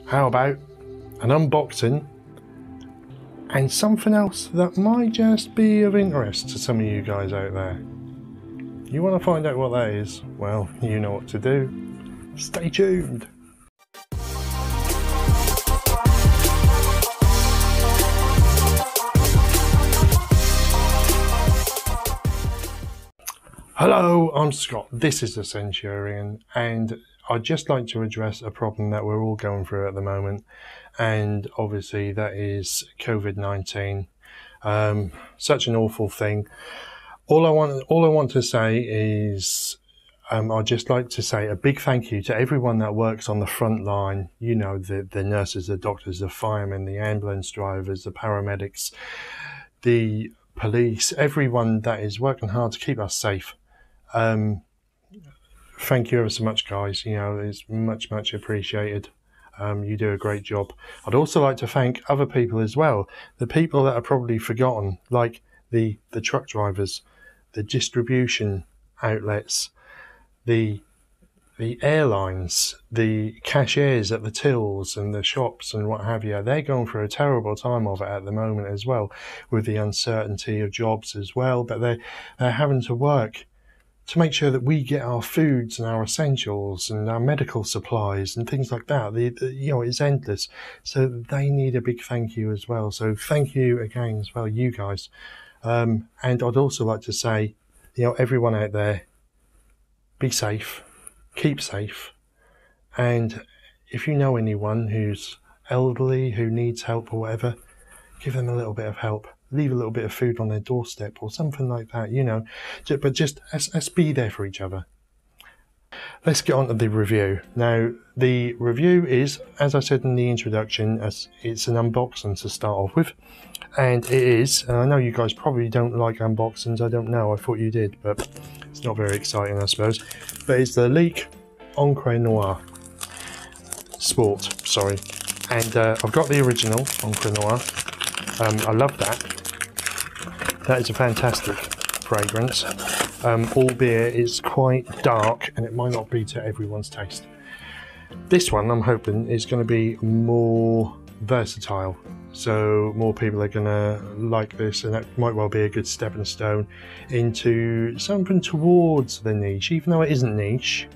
how about an unboxing and something else that might just be of interest to some of you guys out there? You want to find out what that is? Well, you know what to do. Stay tuned. Hello, I'm Scott, this is the Centurion, and I'd just like to address a problem that we're all going through at the moment, and obviously that is COVID-19. Such an awful thing. All I want to say is I'd just like to say a big thank you to everyone that works on the front line. You know, the nurses, the doctors, the firemen, the ambulance drivers, the paramedics, the police, everyone that is working hard to keep us safe. Thank you ever so much, guys. You know, it's much appreciated. You do a great job. I'd also like to thank other people as well. The people that are probably forgotten, like the truck drivers, the distribution outlets, the airlines, the cashiers at the tills and the shops and what have you. They're going through a terrible time of it at the moment as well, with the uncertainty of jobs as well. But they're having to work to make sure that we get our foods and our essentials and our medical supplies and things like that. You know, it's endless. So they need a big thank you as well. So thank you again as well, you guys. And I'd also like to say, you know, everyone out there, be safe, keep safe. And if you know anyone who's elderly, who needs help or whatever, give them a little bit of help. Leave a little bit of food on their doorstep or something like that, you know. But just let's be there for each other. Let's get on to the review. Now, the review is, as I said in the introduction, it's an unboxing to start off with. And it is, and I know you guys probably don't like unboxings, I don't know, I thought you did, but it's not very exciting, I suppose. But it's the Leek Encre Noir Sport, sorry. And I've got the original Encre Noir. I love that. That is a fantastic fragrance, albeit it's quite dark and it might not be to everyone's taste. This one, I'm hoping, is going to be more versatile, so more people are going to like this, and that might well be a good stepping stone into something towards the niche, even though it isn't niche,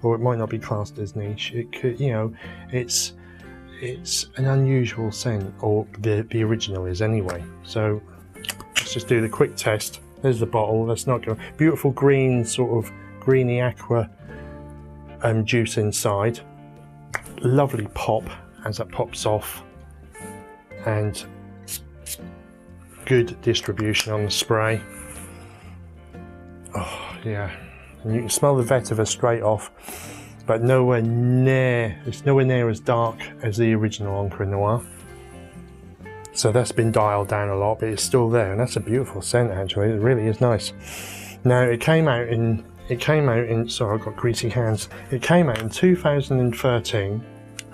or it might not be classed as niche. It could, you know, it's an unusual scent, or the original is anyway. So let's just do the quick test. There's the bottle. That's not going. Beautiful green, sort of greeny aqua juice inside. Lovely pop as that pops off, and good distribution on the spray. Oh yeah, and you can smell the vetiver straight off. But it's nowhere near as dark as the original Encre Noir. So that's been dialed down a lot, but it's still there, and that's a beautiful scent actually. It really is nice. Now it came out in sorry, I've got greasy hands. It came out in 2013,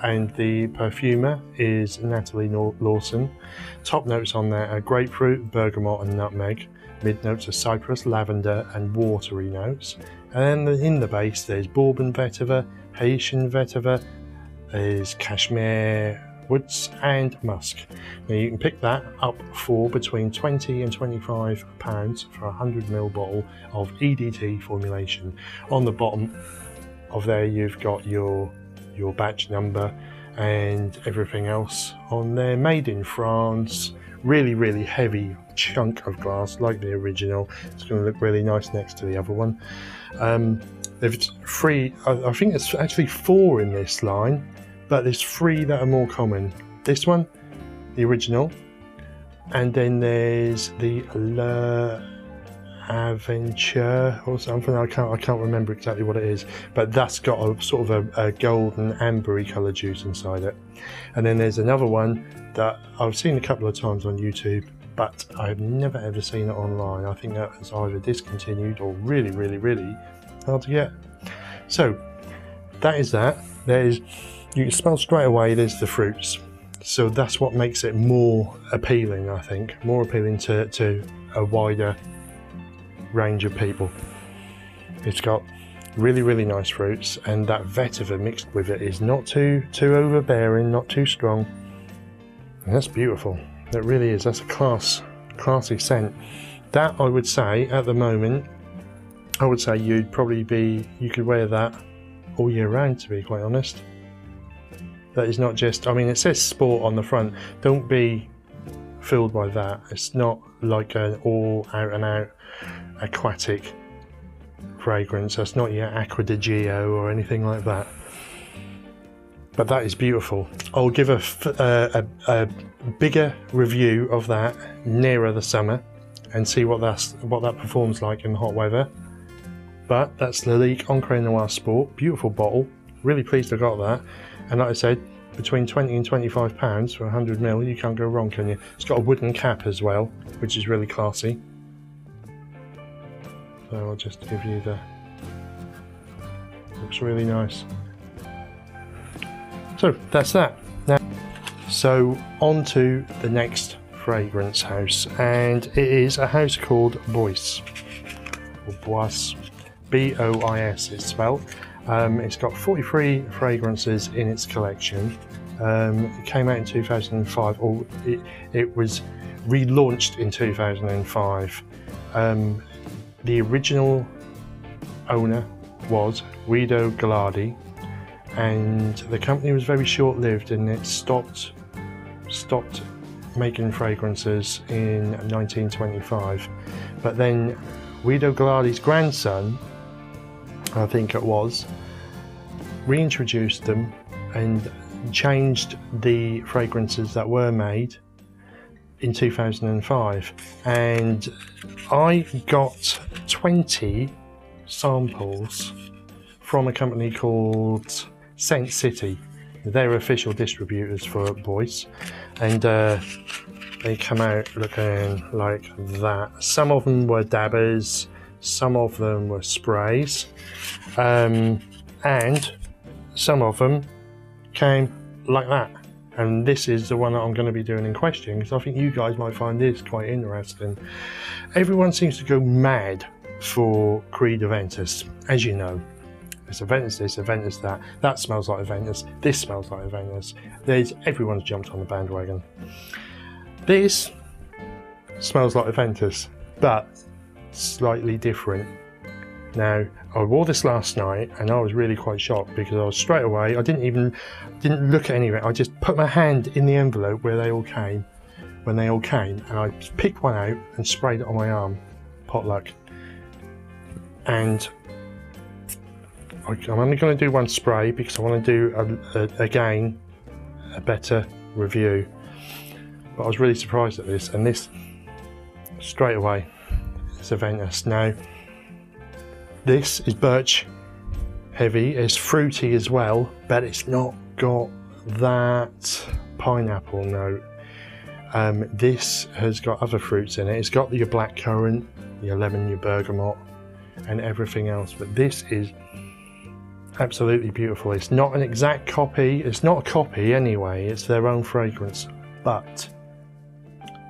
and the perfumer is Natalie Lawson. Top notes on there are grapefruit, bergamot and nutmeg. Mid notes are cypress, lavender and watery notes. And then in the base there's Bourbon vetiver, Haitian vetiver, there's cashmere woods and musk. Now you can pick that up for between 20 and 25 pounds for a 100ml bottle of EDT formulation. On the bottom of there you've got your batch number and everything else on there. Made in France. Really heavy chunk of glass like the original. It's going to look really nice next to the other one. There's three, I think it's actually 4 in this line, but there's 3 that are more common. This one, the original, and then there's the L'Aventure or something. I can't remember exactly what it is, but that's got a sort of a golden ambery colour juice inside it. And then there's another one that I've seen a couple of times on YouTube, but I've never ever seen it online. I think that was either discontinued or really hard to get. So that is that. You can smell straight away there's the fruits. So that's what makes it more appealing, I think. More appealing to a wider range of people. It's got Really, really nice fruits, and that vetiver mixed with it is not too overbearing, not too strong. And that's beautiful. It really is. That's a classy scent. That, I would say, at the moment, I would say you could wear that all year round, to be quite honest. That is not just, I mean, it says sport on the front. Don't be fooled by that. It's not like an all out and out aquatic fragrance. That's not your Acqua di Gio or anything like that. But that is beautiful. I'll give a bigger review of that nearer the summer and see what that performs like in hot weather. But that's Lalique Encre Noir Sport. Beautiful bottle. Really pleased I got that. And like I said, between 20 and 25 pounds for 100 ml, you can't go wrong, can you? It's got a wooden cap as well, which is really classy. So I'll just give you the... Looks really nice. So that's that. Now, so on to the next fragrance house, and it is a house called Bois, or Bois, B-O-I-S it's spelled. It's got 43 fragrances in its collection. It came out in 2005, or it was relaunched in 2005. The original owner was Guido Gallardi, and the company was very short-lived, and it stopped making fragrances in 1925. But then Guido Gallardi's grandson, I think it was, reintroduced them and changed the fragrances that were made in 2005, and I got 20 samples from a company called Scent City. They're official distributors for Bois, and they come out looking like that. Some of them were dabbers, some of them were sprays, and some of them came like that. And this is the one that I'm going to be doing in question, because I think you guys might find this quite interesting. Everyone seems to go mad for Creed Aventus, as you know. It's Aventus this, Aventus that. That smells like Aventus. This smells like Aventus. Everyone's jumped on the bandwagon. This smells like Aventus, but slightly different. Now, I wore this last night and I was really quite shocked, because I was straight away, I didn't look at any of it. I just put my hand in the envelope when they all came, and I picked one out and sprayed it on my arm, potluck. And I'm only going to do one spray because I want to do again a better review. But I was really surprised at this, and this straight away, it's Aventus. Now, this is birch heavy, it's fruity as well, but it's not got that pineapple note. This has got other fruits in it. It's got your blackcurrant, your lemon, your bergamot, and everything else. But this is absolutely beautiful. It's not an exact copy. It's not a copy anyway. It's their own fragrance, but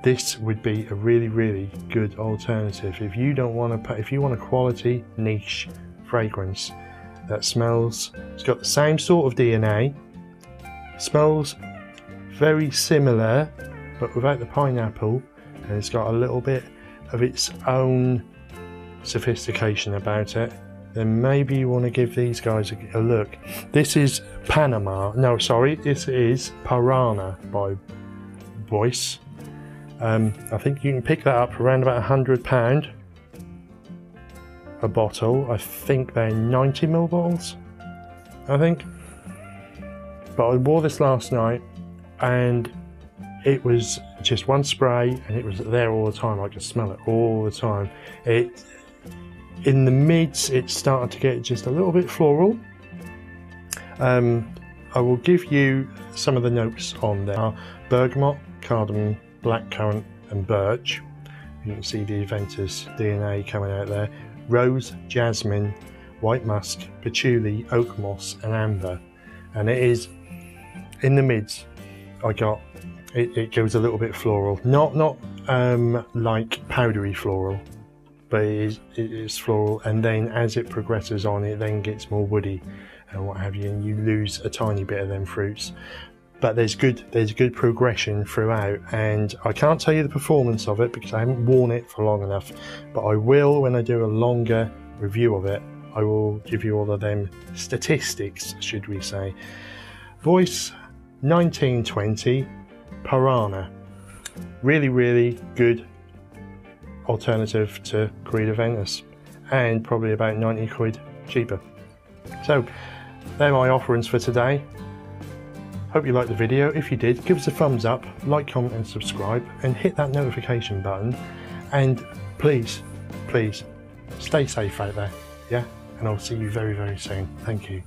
this would be a really, really good alternative if you don't want to. If you want a quality niche fragrance that smells, it's got the same sort of DNA, smells very similar, but without the pineapple, and it's got a little bit of its own sophistication about it, then maybe you want to give these guys a look. This is Panama. No, sorry, this is Parana by Bois. I think you can pick that up around about £100 a bottle. I think they're 90ml bottles, I think. But I wore this last night and it was just one spray and it was there all the time. I could smell it all the time. In the mids, it started to get just a little bit floral. I will give you some of the notes on there. Bergamot, cardamom, blackcurrant and birch. You can see the Aventus DNA coming out there. Rose, jasmine, white musk, patchouli, oak moss and amber. And it is in the mids. I got it goes a little bit floral, not like powdery floral, but it is floral, and then as it progresses on, it then gets more woody and what have you, and you lose a tiny bit of them fruits. But there's good progression throughout, and I can't tell you the performance of it because I haven't worn it for long enough, but I will when I do a longer review of it. I will give you all of them statistics, should we say. Voice 1920 Piranha, really good alternative to Creed Aventus, and probably about 90 quid cheaper. So they're my offerings for today. Hope you liked the video. If you did, give us a thumbs up, like, comment and subscribe, and hit that notification button, and please stay safe out there, yeah, and I'll see you very soon. Thank you.